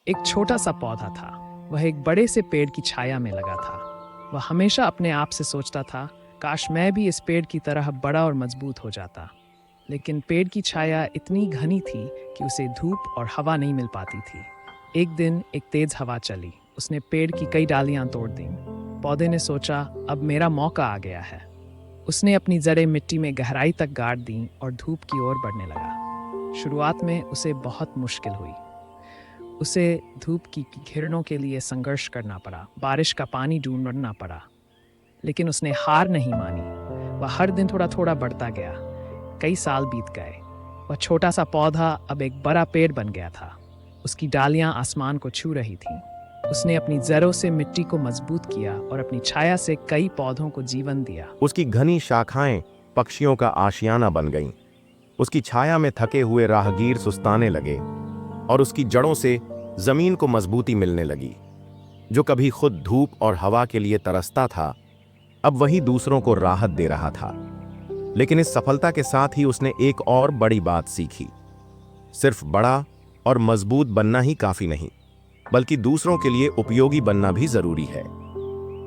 एक छोटा सा पौधा था। वह एक बड़े से पेड़ की छाया में लगा था। वह हमेशा अपने आप से सोचता था, काश मैं भी इस पेड़ की तरह बड़ा और मजबूत हो जाता। लेकिन पेड़ की छाया इतनी घनी थी कि उसे धूप और हवा नहीं मिल पाती थी। एक दिन एक तेज हवा चली। उसने पेड़ की कई डालियां तोड़ दीं। पौधे ने सोचा, अब मेरा मौका आ गया है। उसने अपनी जड़ें मिट्टी में गहराई तक गाड़ दीं और धूप की ओर बढ़ने लगा। शुरुआत में उसे बहुत मुश्किल हुई। उसे धूप की किरणों के लिए संघर्ष करना पड़ा, बारिश का पानी ढूंढना पड़ा। लेकिन उसने हार नहीं मानी। वह हर दिन थोड़ा थोड़ा बढ़ता गया। कई साल बीत गए। वह छोटा सा पौधा अब एक बड़ा पेड़ बन गया था। उसकी डालियां आसमान को छू रही थीं। उसने अपनी जड़ों से मिट्टी को मजबूत किया और अपनी छाया से कई पौधों को जीवन दिया। उसकी घनी शाखाएं पक्षियों का आशियाना बन गईं। उसकी छाया में थके हुए राहगीर सुस्ताने लगे और उसकी जड़ों से जमीन को मजबूती मिलने लगी। जो कभी खुद धूप और हवा के लिए तरसता था, अब वही दूसरों को राहत दे रहा था। लेकिन इस सफलता के साथ ही उसने एक और बड़ी बात सीखी। सिर्फ बड़ा और मजबूत बनना ही काफी नहीं, बल्कि दूसरों के लिए उपयोगी बनना भी जरूरी है।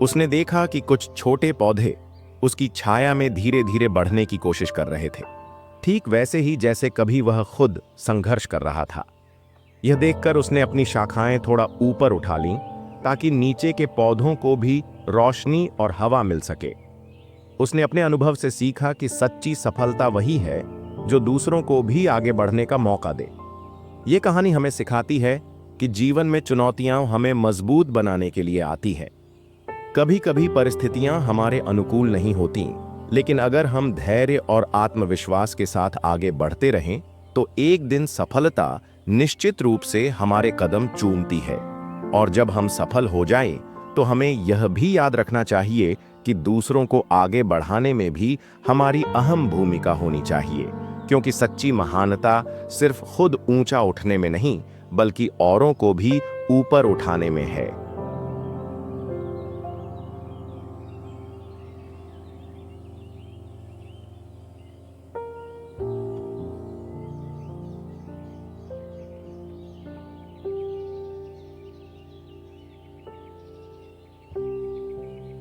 उसने देखा कि कुछ छोटे पौधे उसकी छाया में धीरे धीरे बढ़ने की कोशिश कर रहे थे, ठीक वैसे ही जैसे कभी वह खुद संघर्ष कर रहा था। यह देखकर उसने अपनी शाखाएं थोड़ा ऊपर उठा लीं ताकि नीचे के पौधों को भी रोशनी और हवा मिल सके। उसने अपने अनुभव से सीखा कि सच्ची सफलता वही है जो दूसरों को भी आगे बढ़ने का मौका दे। यह कहानी हमें सिखाती है कि जीवन में चुनौतियां हमें मजबूत बनाने के लिए आती हैं। कभी कभी परिस्थितियां हमारे अनुकूल नहीं होती, लेकिन अगर हम धैर्य और आत्मविश्वास के साथ आगे बढ़ते रहें तो एक दिन सफलता निश्चित रूप से हमारे कदम चूमती है। और जब हम सफल हो जाएं, तो हमें यह भी याद रखना चाहिए कि दूसरों को आगे बढ़ाने में भी हमारी अहम भूमिका होनी चाहिए, क्योंकि सच्ची महानता सिर्फ खुद ऊंचा उठने में नहीं, बल्कि औरों को भी ऊपर उठाने में है।